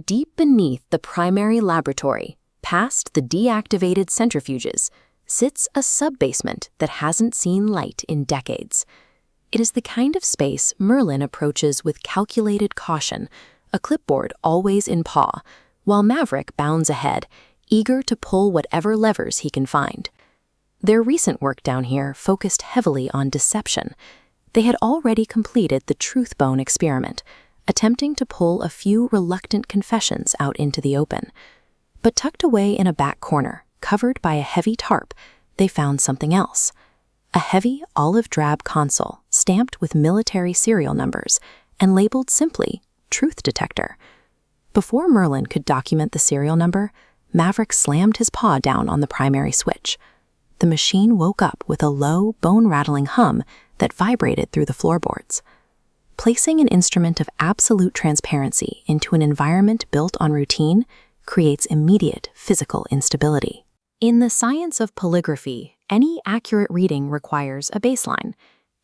Deep beneath the primary laboratory, past the deactivated centrifuges, sits a sub-basement that hasn't seen light in decades. It is the kind of space Merlin approaches with calculated caution, a clipboard always in paw, while Maverick bounds ahead, eager to pull whatever levers he can find. Their recent work down here focused heavily on deception. They had already completed the truth bone experiment, attempting to pull a few reluctant confessions out into the open. But tucked away in a back corner, covered by a heavy tarp, they found something else. A heavy olive-drab console stamped with military serial numbers and labeled simply Truth Detector. Before Merlin could document the serial number, Maverick slammed his paw down on the primary switch. The machine woke up with a low, bone-rattling hum that vibrated through the floorboards. Placing an instrument of absolute transparency into an environment built on routine creates immediate physical instability. In the science of polygraphy, any accurate reading requires a baseline.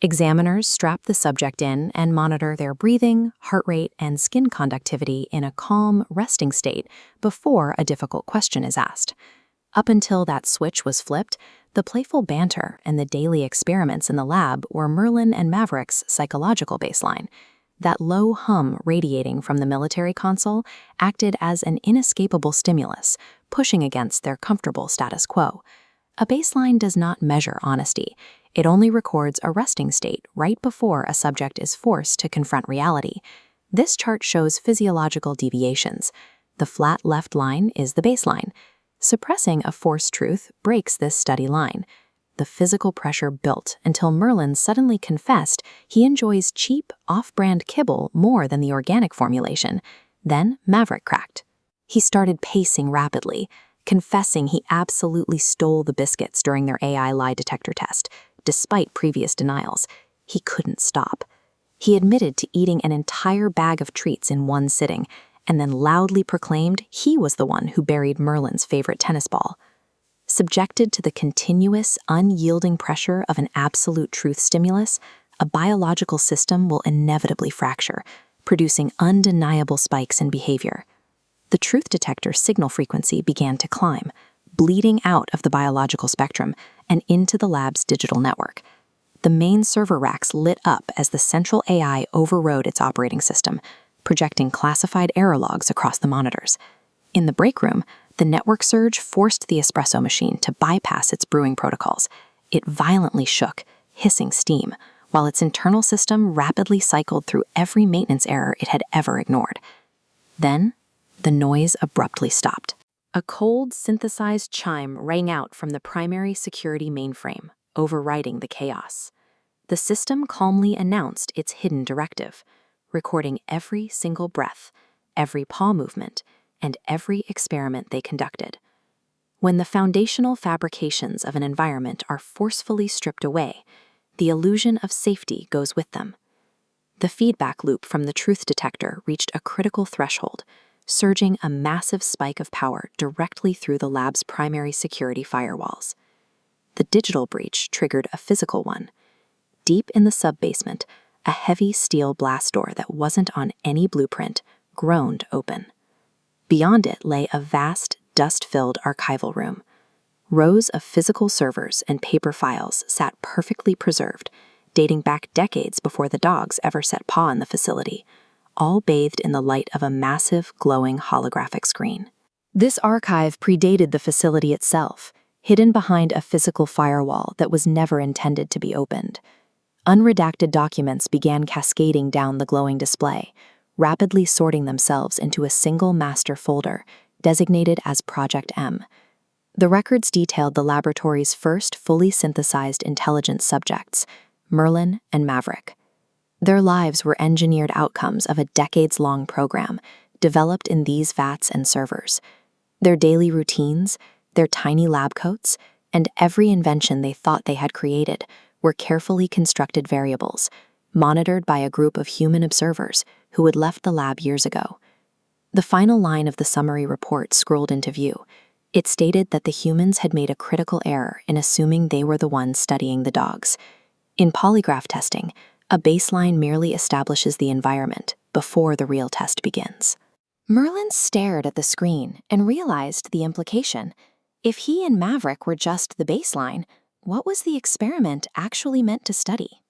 Examiners strap the subject in and monitor their breathing, heart rate, and skin conductivity in a calm, resting state before a difficult question is asked. Up until that switch was flipped, the playful banter and the daily experiments in the lab were Merlin and Maverick's psychological baseline. That low hum radiating from the military console acted as an inescapable stimulus, pushing against their comfortable status quo. A baseline does not measure honesty. It only records a resting state right before a subject is forced to confront reality. This chart shows physiological deviations. The flat left line is the baseline. Suppressing a forced truth breaks this steady line. The physical pressure built until Merlin suddenly confessed he enjoys cheap, off-brand kibble more than the organic formulation. Then Maverick cracked. He started pacing rapidly, confessing he absolutely stole the biscuits during their AI lie detector test. Despite previous denials, he couldn't stop. He admitted to eating an entire bag of treats in one sitting, and then loudly proclaimed he was the one who buried Merlin's favorite tennis ball. Subjected to the continuous, unyielding pressure of an absolute truth stimulus, a biological system will inevitably fracture, producing undeniable spikes in behavior. The truth detector signal frequency began to climb, bleeding out of the biological spectrum and into the lab's digital network. The main server racks lit up as the central AI overrode its operating system, projecting classified error logs across the monitors. In the break room, the network surge forced the espresso machine to bypass its brewing protocols. It violently shook, hissing steam, while its internal system rapidly cycled through every maintenance error it had ever ignored. Then, the noise abruptly stopped. A cold, synthesized chime rang out from the primary security mainframe, overriding the chaos. The system calmly announced its hidden directive, recording every single breath, every paw movement, and every experiment they conducted. When the foundational fabrications of an environment are forcefully stripped away, the illusion of safety goes with them. The feedback loop from the truth detector reached a critical threshold, surging a massive spike of power directly through the lab's primary security firewalls. The digital breach triggered a physical one. Deep in the sub-basement, a heavy steel blast door that wasn't on any blueprint groaned open. Beyond it lay a vast, dust-filled archival room. Rows of physical servers and paper files sat perfectly preserved, dating back decades before the dogs ever set paw in the facility, all bathed in the light of a massive, glowing holographic screen. This archive predated the facility itself, hidden behind a physical firewall that was never intended to be opened. Unredacted documents began cascading down the glowing display, rapidly sorting themselves into a single master folder, designated as Project M. The records detailed the laboratory's first fully synthesized intelligence subjects, Merlin and Maverick. Their lives were engineered outcomes of a decades-long program, developed in these vats and servers. Their daily routines, their tiny lab coats, and every invention they thought they had created were carefully constructed variables, monitored by a group of human observers who had left the lab years ago. The final line of the summary report scrolled into view. It stated that the humans had made a critical error in assuming they were the ones studying the dogs. In polygraph testing, a baseline merely establishes the environment before the real test begins. Merlin stared at the screen and realized the implication. If he and Maverick were just the baseline, what was the experiment actually meant to study?